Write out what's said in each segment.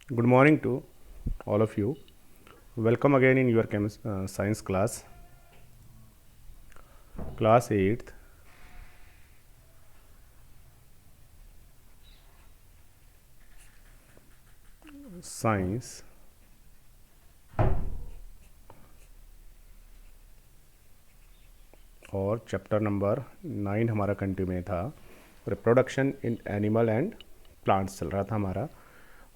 Good morning to all of you. Welcome again in your science class 8th. Science और chapter number 9 हमारा continue में था। Reproduction in animal and plants चल रहा था हमारा।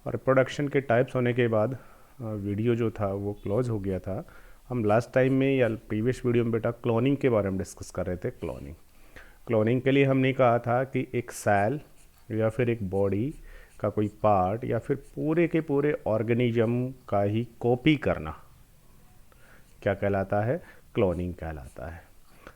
और रिप्रोडक्शन के टाइप्स होने के बाद वीडियो जो था वो क्लोज हो गया था। हम लास्ट टाइम में या प्रीवियस वीडियो में बेटा क्लोनिंग के बारे में डिस्कस कर रहे थे। क्लोनिंग के लिए हमने कहा था कि एक सेल या फिर एक बॉडी का कोई पार्ट या फिर पूरे के पूरे ऑर्गेनिज्म का ही कॉपी करना क्या कहलाता है? क्लोनिंग कहलाता है।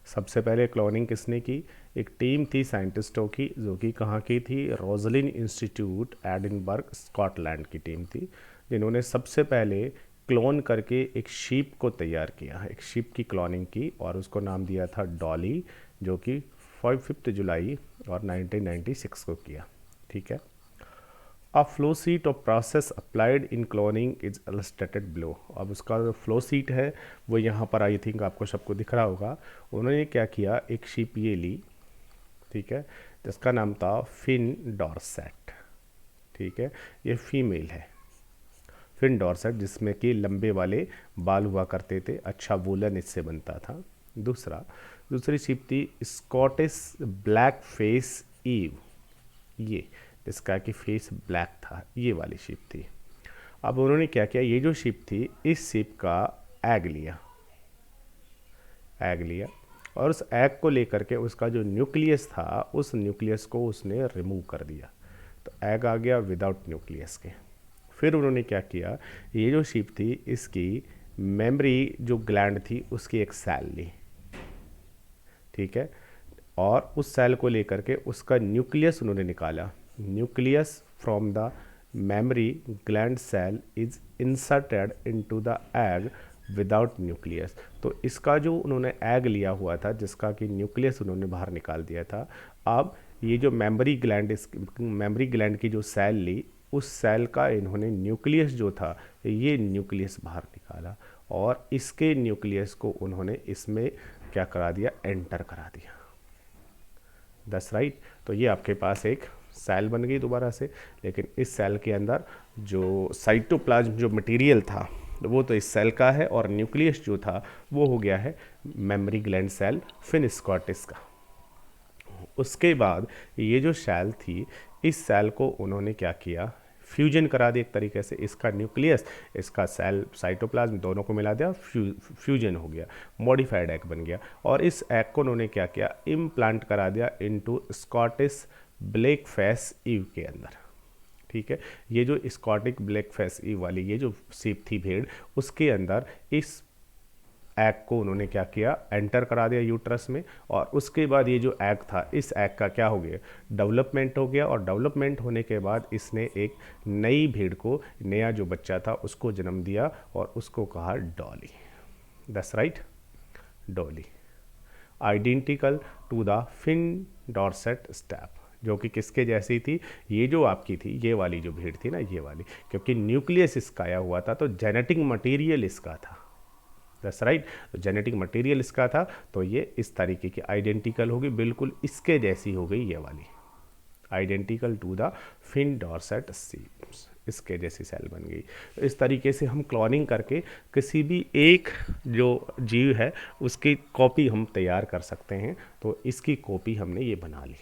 सबसे पहले क्लोनिंग किसने की? एक टीम थी साइंटिस्टों की, जो कि कहाँ की थी? रोजलिन इंस्टीट्यूट एडिनबर्ग स्कॉटलैंड की टीम थी, जिन्होंने सबसे पहले क्लोन करके एक शीप को तैयार किया, एक शीप की क्लोनिंग की और उसको नाम दिया था डॉली, जो कि 5 जुलाई और 1996 को किया। ठीक है। A flow seat of process applied in cloning is illustrated below. अब उसका जो फ्लो सीट है वो यहाँ पर आई थिंक आपको सबको दिख रहा होगा। उन्होंने क्या किया, एक शीप ये ली, ठीक है, जिसका नाम था फिन डॉर्सेट। ठीक है, ये फीमेल है, फिन डॉर्सेट, जिसमें कि लंबे वाले बाल हुआ करते थे, अच्छा वूलन इससे बनता था। दूसरी शीप थी स्कॉटिश ब्लैक फेस ईव, ये जिसका कि फेस ब्लैक था, ये वाली शिप थी। अब उन्होंने क्या किया, ये जो शिप थी इस शिप का एग लिया और उस एग को लेकर के उसका जो न्यूक्लियस था उस न्यूक्लियस को उसने रिमूव कर दिया, तो एग आ गया विदाउट न्यूक्लियस के। फिर उन्होंने क्या किया, ये जो शिप थी इसकी मेमोरी जो ग्लैंड थी उसकी एक सेल ली, ठीक है, और उस सेल को लेकर के उसका न्यूक्लियस उन्होंने निकाला। Nucleus from the mammary gland cell is inserted into the egg without nucleus. तो इसका जो उन्होंने एग लिया हुआ था, जिसका कि न्यूक्लियस उन्होंने बाहर निकाल दिया था, अब ये जो मेमोरी ग्लैंड की जो सेल ली, उस सेल का इन्होंने न्यूक्लियस जो था, ये न्यूक्लियस बाहर निकाला और इसके न्यूक्लियस को उन्होंने इसमें क्या करा दिया, एंटर करा दिया। दस राइट। तो ये आपके पास एक सेल बन गई दोबारा से, लेकिन इस सेल के अंदर जो साइटोप्लाज्म जो मटेरियल था वो तो इस सेल का है और न्यूक्लियस जो था वो हो गया है मेमोरी ग्लैंड सेल फिन स्कॉटिस का। उसके बाद ये जो सेल थी, इस सेल को उन्होंने क्या किया, फ्यूजन करा दिया एक तरीके से, इसका न्यूक्लियस इसका सेल साइटोप्लाज्म दोनों को मिला दिया, फ्यूजन हो गया, मॉडिफाइड एग बन गया। और इस एग को उन्होंने क्या किया, इम्प्लांट करा दिया into Scottish blackface ewe के अंदर। ठीक है, ये जो स्कॉटिक ब्लैक फेस ईव वाली ये जो सीप थी भेड़, उसके अंदर इस एग को उन्होंने क्या किया, एंटर करा दिया यूट्रस में। और उसके बाद ये जो एग था, इस एग का क्या हो गया, डेवलपमेंट हो गया। और डेवलपमेंट होने के बाद इसने एक नई भेड़ को, नया जो बच्चा था उसको जन्म दिया और उसको कहा Dolly. That's right, Dolly, identical to the Finn Dorset step, जो कि किसके जैसी थी, ये जो आपकी थी, ये वाली जो भेड़ थी ना, ये वाली, क्योंकि न्यूक्लियस इसका आया हुआ था तो जेनेटिक मटेरियल इसका था। दैट्स राइट, तो जेनेटिक मटेरियल इसका था, तो ये इस तरीके की आइडेंटिकल होगी, बिल्कुल इसके जैसी हो गई ये वाली, identical to the Finn Dorset sheeps, इसके जैसी सेल बन गई। तो इस तरीके से हम क्लोनिंग करके किसी भी एक जो जीव है उसकी कॉपी हम तैयार कर सकते हैं। तो इसकी कॉपी हमने ये बना ली,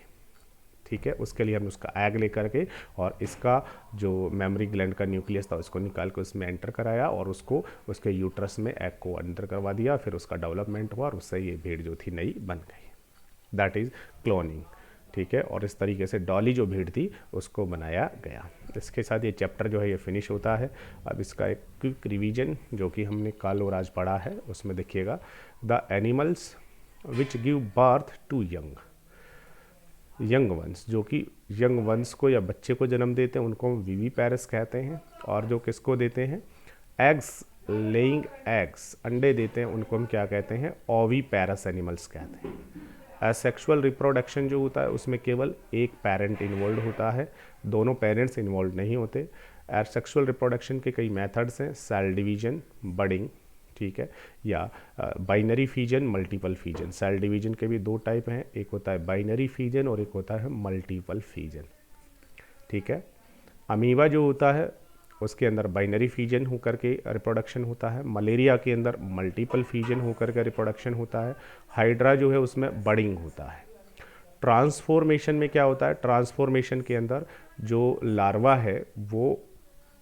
ठीक है। उसके लिए हमने उसका एग लेकर के और इसका जो मेमोरी ग्लैंड का न्यूक्लियस था उसको निकाल के उसमें एंटर कराया और उसको उसके यूट्रस में एग को अंदर करवा दिया, फिर उसका डेवलपमेंट हुआ और उससे ये भेड़ जो थी नई बन गई। दैट इज़ क्लोनिंग, ठीक है। और इस तरीके से डॉली जो भेड़ थी उसको बनाया गया। इसके साथ ये चैप्टर जो है ये फिनिश होता है। अब इसका एक क्विक रिवीजन जो कि हमने कल और आज पढ़ा है, उसमें देखिएगा, the animals which give birth to young ones, जो कि यंग वंस को या बच्चे को जन्म देते हैं उनको हम वीवी पैरस कहते हैं। और जो किसको देते हैं, एग्स लेइंग एग्स, अंडे देते हैं, उनको हम क्या कहते हैं, ओवी पैरस एनिमल्स कहते हैं। एसेक्सुअल रिप्रोडक्शन जो होता है उसमें केवल एक पेरेंट इन्वॉल्व होता है, दोनों पेरेंट्स इन्वॉल्व नहीं होते। एसेक्सुअल रिप्रोडक्शन के कई मेथड्स हैं, सेल डिवीजन, बडिंग, ठीक है, या binary fission, multiple fission. Cell division के भी दो टाइप हैं, एक होता है बाइनरी फीजन और एक होता है मल्टीपल फीजन, ठीक है। अमीबा जो होता है उसके अंदर बाइनरी फीजन होकर के रिप्रोडक्शन होता है, मलेरिया के अंदर मल्टीपल फीजन होकर के रिप्रोडक्शन होता है, हाइड्रा जो है उसमें बडिंग होता है। ट्रांसफॉर्मेशन में क्या होता है, ट्रांसफॉर्मेशन के अंदर जो लार्वा है वो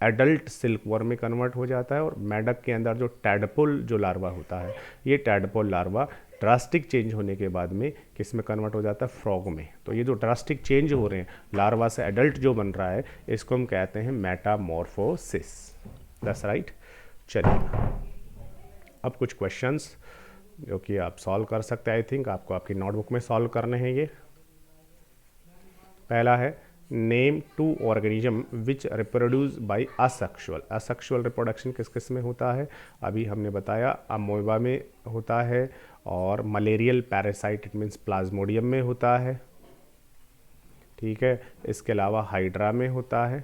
एडल्ट सिल्कवर्म में कन्वर्ट हो जाता है, और मेढक के अंदर जो टैडपोल जो लार्वा होता है, ये टैडपोल लार्वा ड्रास्टिक चेंज होने के बाद में किस में कन्वर्ट हो जाता है, फ्रॉग में। तो ये जो ड्रास्टिक चेंज हो रहे हैं, लार्वा से एडल्ट जो बन रहा है, इसको हम कहते हैं मेटामॉर्फोसिस। That's right. चलिए अब कुछ क्वेश्चंस जो कि आप सॉल्व कर सकते हैं, आई थिंक आपको आपकी नोटबुक में सॉल्व करने हैं ये। पहला है, name two organism which reproduce by asexual. Asexual reproduction किस किस में होता है, अभी हमने बताया, अमोबा में होता है, और malarial parasite it means Plasmodium में होता है, ठीक है। इसके अलावा हाइड्रा में होता है,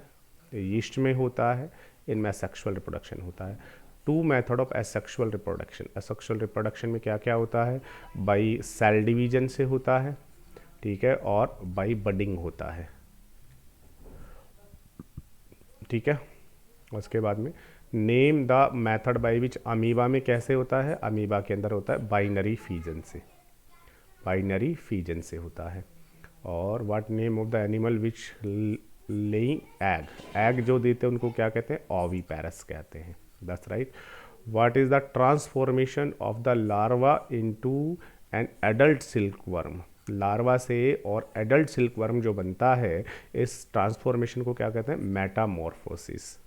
यीस्ट में होता है, इनमें सेक्सुअल रिप्रोडक्शन होता है। Two method of asexual reproduction. Asexual reproduction में क्या क्या होता है, बाई सेल डिवीजन से होता है, ठीक है, और बाई बडिंग होता है, ठीक है। उसके बाद में name the method by which, amoeba में कैसे होता है, अमीबा के अंदर होता है बाइनरी फीजन से, बाइनरी फीजन से होता है। और what name of the animal which laying egg, egg जो देते हैं उनको क्या कहते हैं, ओविपेरस कहते हैं। That's right. What is the transformation of the larva into an adult silkworm, larva से और एडल्ट सिल्कवर्म जो बनता है, इस ट्रांसफॉर्मेशन को क्या कहते हैं, मेटामॉर्फोसिस।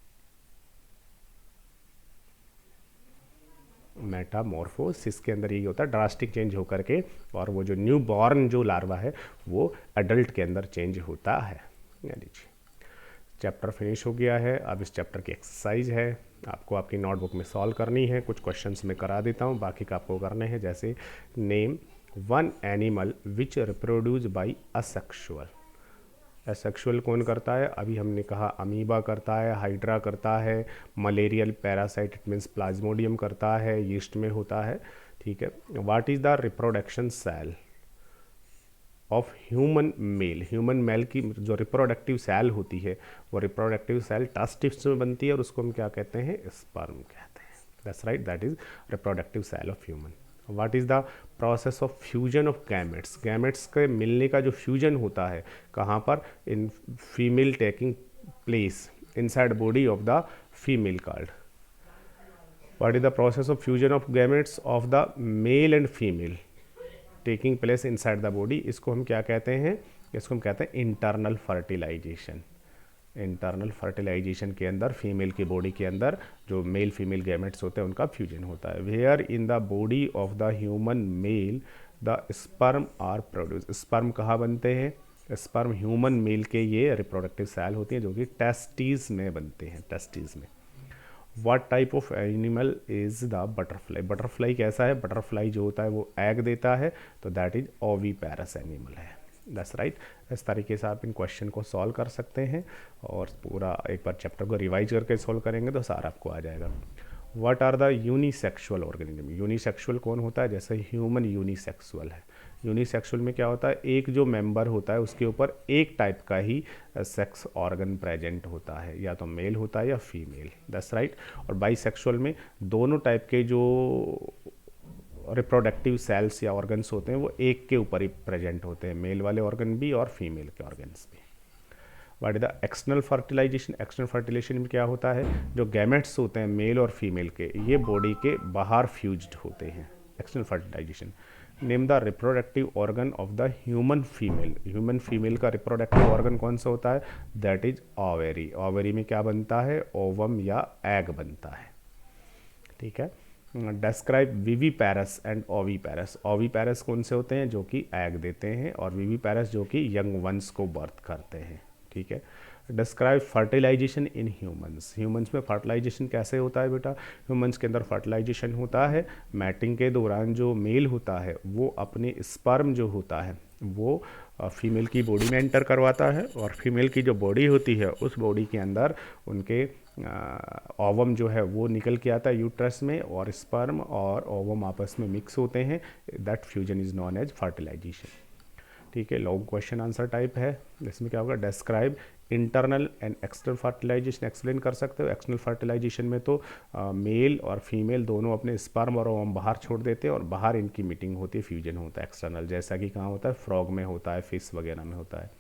मेटामॉर्फोसिस के अंदर यही होता है, ड्रास्टिक चेंज होकर के, और वो जो न्यू बॉर्न जो लार्वा है वो एडल्ट के अंदर चेंज होता है। लीजिए चैप्टर फिनिश हो गया है। अब इस चैप्टर की एक्सरसाइज है, आपको आपकी नोटबुक में सॉल्व करनी है। कुछ क्वेश्चंस में करा देता हूँ, बाकी का आपको करने हैं। जैसे name one animal which reproduce by asexual. Asexual कौन करता है, अभी हमने कहा अमीबा करता है, हाइड्रा करता है, malarial parasite it means plasmodium करता है, यीस्ट में होता है, ठीक है। What is the reproduction cell of human male, human male की जो रिप्रोडक्टिव सेल होती है वो रिप्रोडक्टिव सेल टेस्टिस में बनती है, और उसको हम क्या कहते हैं, स्पर्म कहते हैं। That's right, that is reproductive cell of human. What is the process of fusion of gametes, gametes के मिलने का जो फ्यूजन होता है कहाँ पर, in female taking place inside body of the female card. What is the process of fusion of gametes of the male and female taking place inside the body, इसको हम क्या कहते हैं, इसको हम कहते हैं इंटरनल फर्टिलाइजेशन। इंटरनल फर्टिलाइजेशन के अंदर फीमेल की बॉडी के अंदर जो मेल फीमेल गैमेट्स होते हैं उनका फ्यूजन होता है। Where in the body of the human male the sperm are produce, sperm कहाँ बनते हैं, स्पर्म ह्यूमन मेल के ये रिप्रोडक्टिव सेल होती हैं जो कि टेस्टिस में बनते हैं, टेस्टिस में। What type of animal is the butterfly, butterfly कैसा है, बटरफ्लाई जो होता है वो एग देता है, तो दैट इज ओविपेरस एनिमल है। That's right. इस तरीके से आप इन क्वेश्चन को सॉल्व कर सकते हैं, और पूरा एक बार चैप्टर को रिवाइज करके सॉल्व करेंगे तो सारा आपको आ जाएगा। What are the unisexual organism, unisexual कौन होता है, जैसे ह्यूमन यूनिसेक्सुअल है। यूनिसेक्सुअल में क्या होता है, एक जो मेंबर होता है उसके ऊपर एक टाइप का ही सेक्स ऑर्गन प्रेजेंट होता है, या तो मेल होता है या फीमेल। That's right. और बाईसेक्सुअल में दोनों टाइप के जो रिप्रोडक्टिव सेल्स या ऑर्गन्स होते हैं वो एक के ऊपर ही प्रेजेंट होते हैं, मेल वाले ऑर्गन भी और फीमेल के ऑर्गन्स भी। What is the external fertilisation, external fertilisation में क्या होता है, जो गैमेट्स होते हैं मेल और फीमेल के, ये बॉडी के बाहर फ्यूज्ड होते हैं, external fertilization. Name the reproductive organ of the human female, human female का रिप्रोडक्टिव ऑर्गन कौन सा होता है, दैट इज ओवेरी। ओवेरी में क्या बनता है, ओवम या एग बनता है, ठीक है। डेस्क्राइब विवीपैरस एंड ओवीपैरस, ओवीपैरस कौन से होते हैं, जो कि एग देते हैं, और विवीपैरस जो कि यंग वंस को बर्थ करते हैं, ठीक है। Describe fertilization in humans. Humans में फर्टिलाइजेशन कैसे होता है बेटा? ह्यूमंस के अंदर फर्टिलाइजेशन होता है मैटिंग के दौरान, जो मेल होता है वो अपने स्पर्म जो होता है वो फीमेल की बॉडी में एंटर करवाता है, और फीमेल की जो बॉडी होती है उस बॉडी के अंदर उनके ओवम जो है वो निकल के आता है यूट्रस में, और स्पर्म और ओवम आपस में मिक्स होते हैं। That fusion is known as fertilization. ठीक है, लॉन्ग क्वेश्चन आंसर टाइप है। इसमें क्या होगा? Describe internal and external fertilization. Explain कर सकते हो। एक्सटर्नल फर्टिलाइजेशन में तो मेल और फीमेल दोनों अपने स्पर्म और ओवम बाहर छोड़ देते हैं और बाहर इनकी मीटिंग होती है, फ्यूजन होता है एक्सटर्नल, जैसा कि कहाँ होता है? फ्रॉग में होता है, फिश वगैरह में होता है।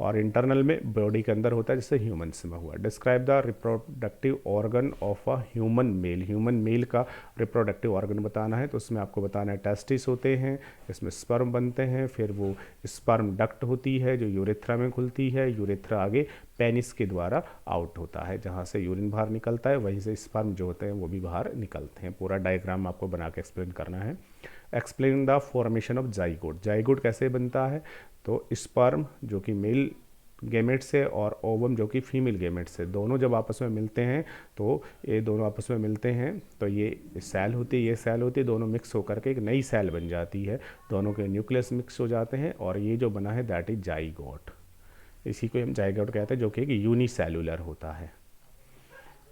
और इंटरनल में बॉडी के अंदर होता है, जैसे ह्यूमंस में हुआ। Describe the reproductive organ of a human male. Human mail का रिप्रोडक्टिव ऑर्गन बताना है, तो उसमें आपको बताना है टेस्टिस होते हैं, इसमें स्पर्म बनते हैं, फिर वो स्पर्म डक्ट होती है जो यूरेथ्रा में खुलती है, यूरेथ्रा आगे पेनिस के द्वारा आउट होता है, जहाँ से यूरिन बाहर निकलता है वहीं से स्पर्म जो होते हैं वो भी बाहर निकलते हैं। पूरा डायग्राम आपको बना के एक्सप्लेन करना है। Explain the formation of zygote. Zygote कैसे बनता है? तो स्पर्म जो कि मेल गैमेट से और ओवम जो कि फीमेल गैमेट से, दोनों जब आपस में मिलते हैं तो ये दोनों आपस में मिलते हैं तो ये सेल होती है, ये सेल होती है, दोनों मिक्स होकर के एक नई सेल बन जाती है, दोनों के न्यूक्लियस मिक्स हो जाते हैं और ये जो बना है दैट इज जाइगोट। इसी को हम जाइगोट कहते हैं, जो कि एक यूनिसेलुलर होता है।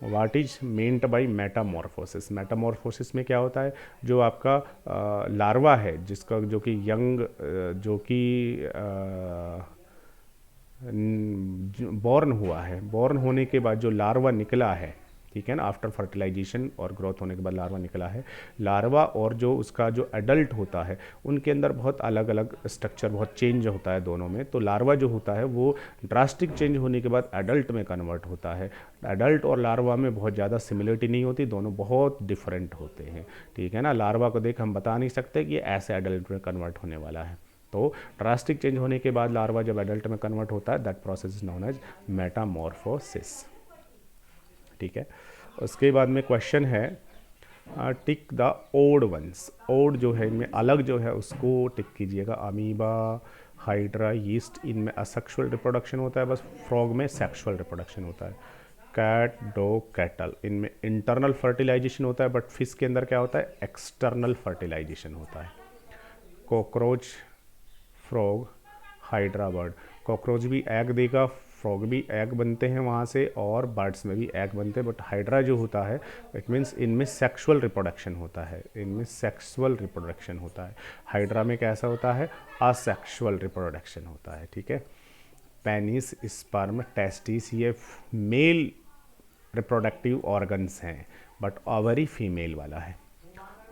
What is meant by Metamorphosis. Metamorphosis में क्या होता है? जो आपका लार्वा है जिसका जो कि यंग जो कि बॉर्न हुआ है, बॉर्न होने के बाद जो लार्वा निकला है, ठीक है ना, आफ्टर फर्टिलाइजेशन और ग्रोथ होने के बाद लार्वा निकला है, लार्वा और जो उसका जो एडल्ट होता है उनके अंदर बहुत अलग अलग स्ट्रक्चर, बहुत चेंज होता है दोनों में। तो लार्वा जो होता है वो ड्रास्टिक चेंज होने के बाद एडल्ट में कन्वर्ट होता है। एडल्ट और लार्वा में बहुत ज़्यादा सिमिलरिटी नहीं होती, दोनों बहुत डिफरेंट होते हैं, ठीक है ना। लार्वा को देख हम बता नहीं सकते कि ऐसे एडल्ट में कन्वर्ट होने वाला है। तो ड्रास्टिक चेंज होने के बाद लार्वा जब एडल्ट में कन्वर्ट होता है, that process is known as metamorphosis, ठीक है। उसके बाद में क्वेश्चन है tick the odd ones. Odd जो है इनमें अलग जो है उसको टिक कीजिएगा। अमीबा, हाइड्रा, यीस्ट, इनमें असेक्सुअल रिप्रोडक्शन होता है, बस फ्रॉग में सेक्सुअल रिप्रोडक्शन होता है। कैट, डॉग, कैटल, इनमें इंटरनल फर्टिलाइजेशन होता है, बट फिश के अंदर क्या होता है? एक्सटर्नल फर्टिलाइजेशन होता है। Cockroach, frog, hydra bird. Cockroach भी एग देगा, फ्रॉग भी एग बनते हैं वहाँ से, और बर्ड्स में भी एग बनते हैं, बट हाइड्रा जो होता है इट मीन्स इनमें सेक्सुअल रिप्रोडक्शन होता है, इनमें सेक्सुअल रिप्रोडक्शन होता है। हाइड्रा में कैसा होता है? असेक्सुअल रिप्रोडक्शन होता है, ठीक है। पेनिस, स्पर्म, टेस्टिस ये मेल रिप्रोडक्टिव ऑर्गन्स हैं, बट ओवरी फीमेल वाला है।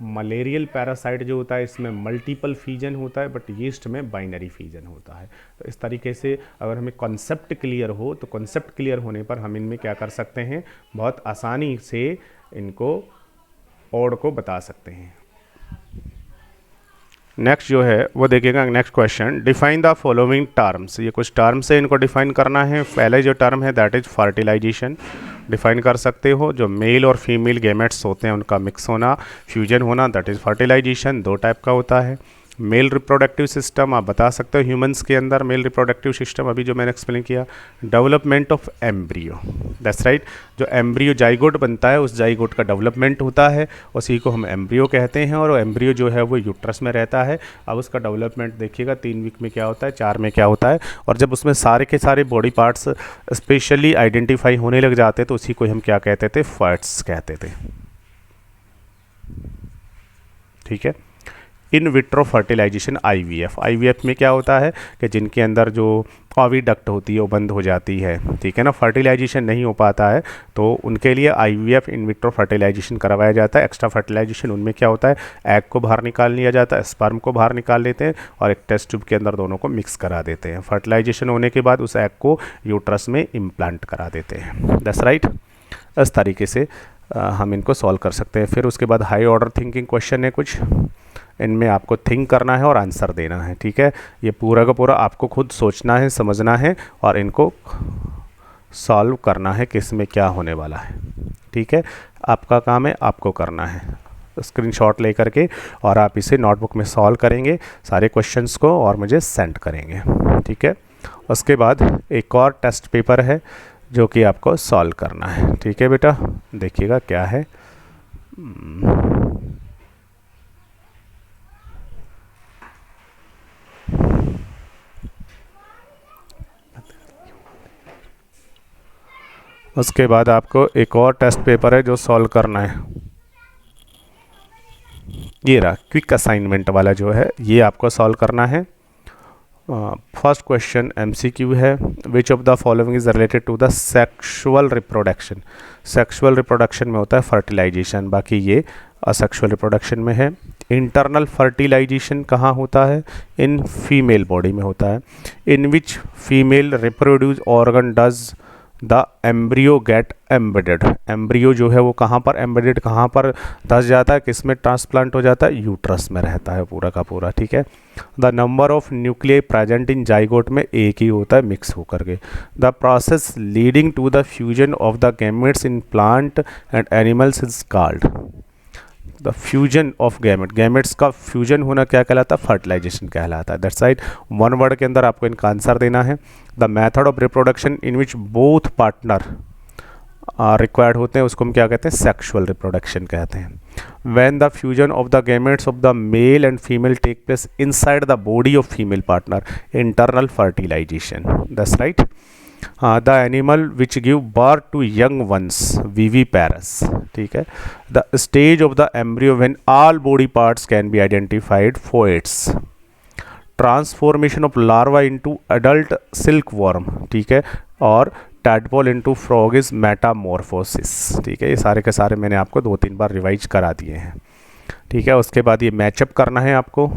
मलेरियल पैरासाइट जो होता है इसमें मल्टीपल फीजन होता है, बट यीस्ट में बाइनरी फीजन होता है। तो इस तरीके से अगर हमें कॉन्सेप्ट क्लियर हो तो कॉन्सेप्ट क्लियर होने पर हम इनमें क्या कर सकते हैं? बहुत आसानी से इनको ओड को बता सकते हैं। नेक्स्ट जो है वो देखिएगा, next question, define the following terms. ये कुछ टर्म्स है, इनको डिफाइन करना है। पहले जो टर्म है दैट इज फर्टिलाइजेशन, डिफाइन कर सकते हो। जो मेल और फीमेल गैमेट्स होते हैं उनका मिक्स होना, फ्यूजन होना, दैट इज़ फर्टिलाइजेशन। दो टाइप का होता है। मेल रिप्रोडक्टिव सिस्टम आप बता सकते हो ह्यूमंस के अंदर मेल रिप्रोडक्टिव सिस्टम, अभी जो मैंने एक्सप्लेन किया। Development of embryo, that's right. जो एम्ब्रियो जाइगोट बनता है उस जाइगोट का डेवलपमेंट होता है, उसी को हम एम्ब्रियो कहते हैं। और एम्ब्रियो जो है वो यूट्रस में रहता है। अब उसका डेवलपमेंट देखिएगा 3 वीक में क्या होता है, 4 में क्या होता है, और जब उसमें सारे के सारे बॉडी पार्ट्स स्पेशली आइडेंटिफाई होने लग जाते तो उसी को हम क्या कहते थे? फर्ट्स कहते थे, ठीक है। In vitro fertilization IVF, IVF में क्या होता है कि जिनके अंदर जो ओविडक्ट होती है वो बंद हो जाती है, ठीक है ना, फर्टिलाइजेशन नहीं हो पाता है, तो उनके लिए आईवीएफ इन विट्रो फर्टिलाइजेशन करवाया जाता है। एक्स्ट्रा फर्टिलाइजेशन उनमें क्या होता है? एग को बाहर निकाल लिया जाता है, स्पर्म को बाहर निकाल लेते हैं और एक टेस्ट ट्यूब के अंदर दोनों को मिक्स करा देते हैं। फर्टिलाइजेशन होने के बाद उस एग को यूट्रस में इम्प्लांट करा देते हैं, दैट्स राइट। इस तरीके से हम इनको सॉल्व कर सकते हैं। फिर उसके बाद हाई ऑर्डर थिंकिंग क्वेश्चन है कुछ, इनमें आपको थिंक करना है और आंसर देना है, ठीक है। ये पूरा का पूरा आपको खुद सोचना है, समझना है और इनको सॉल्व करना है किस में क्या होने वाला है, ठीक है। आपका काम है आपको करना है, स्क्रीनशॉट लेकर के, और आप इसे नोटबुक में सॉल्व करेंगे सारे क्वेश्चंस को और मुझे सेंड करेंगे, ठीक है। उसके बाद एक और टेस्ट पेपर है जो कि आपको सॉल्व करना है। ठीक है बेटा, देखिएगा क्या है। उसके बाद आपको एक और टेस्ट पेपर है जो सॉल्व करना है। ये रहा क्विक असाइनमेंट वाला जो है, ये आपको सॉल्व करना है। फर्स्ट क्वेश्चन एमसीक्यू है, which of the following is related to the sexual reproduction. Sexual reproduction में होता है फर्टिलाइजेशन, बाकी ये असेक्सुअल रिप्रोडक्शन में है। इंटरनल फर्टिलाइजेशन कहाँ होता है? इन फीमेल बॉडी में होता है। In which female reproduce organ does the embryo get embedded. Embryo जो है वो कहाँ पर एम्बेडेड, कहाँ पर धस जाता है, किस में ट्रांसप्लांट हो जाता है? यूट्रस में रहता है पूरा का पूरा। ठीक है। The number of nuclei present in zygote में एक ही होता है मिक्स होकर के। The process leading to the fusion of the gametes in plant and animals is called. The fusion of gamete, gametes का फ्यूजन होना क्या कहलाता है? फर्टिलाइजेशन कहलाता है। That's right. वन वर्ड के अंदर आपको इनका आंसर देना है। The method of reproduction in which both partner required होते हैं उसको हम क्या कहते हैं? सेक्सुअल रिप्रोडक्शन कहते हैं। When the fusion of the gametes of the male and female take place inside the body of female partner, internal fertilization. That's right. The animal which give birth to young ones, viviparous. ठीक है। The stage of the embryo when all body parts can be identified for its. Transformation of larva into adult silk worm. ठीक है। और tadpole into frog is metamorphosis. ठीक है। ये सारे के सारे मैंने आपको 2-3 बार रिवाइज करा दिए हैं। ठीक है। उसके बाद ये मैचअप करना है आपको।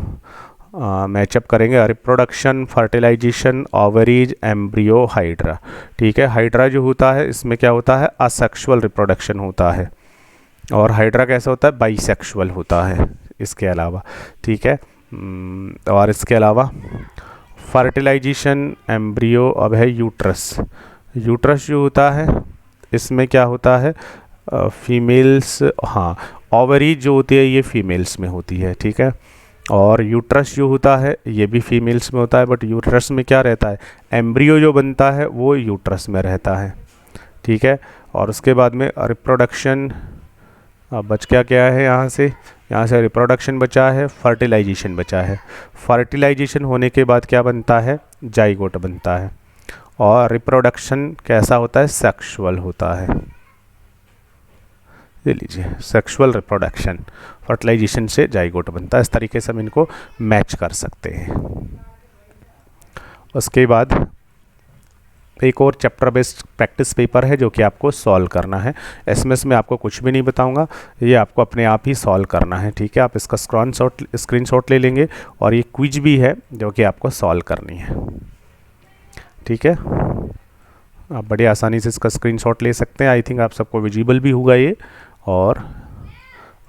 मैचअप करेंगे reproduction, fertilization, ovaries, embryo, hydra. ठीक है। हाइड्रा जो होता है इसमें क्या होता है? असेक्सुअल रिप्रोडक्शन होता है। और हाइड्रा कैसा होता है? बाइसेक्सुअल होता है इसके अलावा। ठीक है। और इसके अलावा फर्टिलाइजेशन, एम्ब्रियो, अब है यूट्रस। यूट्रस जो होता है इसमें क्या होता है? फीमेल्स, हाँ, ओवरीज जो होती है ये फीमेल्स में होती है। ठीक है। और यूट्रस जो होता है ये भी फीमेल्स में होता है, बट यूट्रस में क्या रहता है? एम्ब्रियो जो बनता है वो यूट्रस में रहता है। ठीक है। और उसके बाद में रिप्रोडक्शन, अब बच क्या है यहाँ से रिप्रोडक्शन बचा है, फर्टिलाइजेशन बचा है। फर्टिलाइजेशन होने के बाद क्या बनता है? जाइगोट बनता है। और रिप्रोडक्शन कैसा होता है? सेक्सुअल होता है। ले लीजिए, सेक्सुअल रिप्रोडक्शन, फर्टिलाइजेशन से जाइगोट बनता है। इस तरीके से हम इनको मैच कर सकते हैं। उसके बाद एक और चैप्टर बेस्ड प्रैक्टिस पेपर है जो कि आपको सॉल्व करना है। एसएमएस में आपको कुछ भी नहीं बताऊंगा, ये आपको अपने आप ही सॉल्व करना है। ठीक है। आप इसका स्क्रीनशॉट ले लेंगे और ये क्विज भी है जो कि आपको सॉल्व करनी है। ठीक है। आप बड़ी आसानी से इसका स्क्रीनशॉट ले सकते हैं। आई थिंक आप सबको विजिबल भी होगा ये। और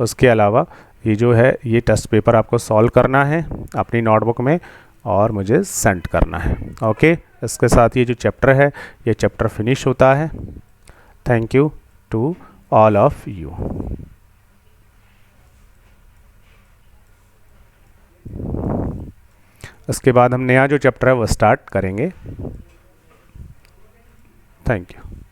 उसके अलावा ये जो है ये टेस्ट पेपर आपको सॉल्व करना है अपनी नोटबुक में और मुझे सेंड करना है। ओके। इसके साथ ये जो चैप्टर है ये चैप्टर फिनिश होता है। Thank you to all of you. इसके बाद हम नया जो चैप्टर है वो स्टार्ट करेंगे। Thank you.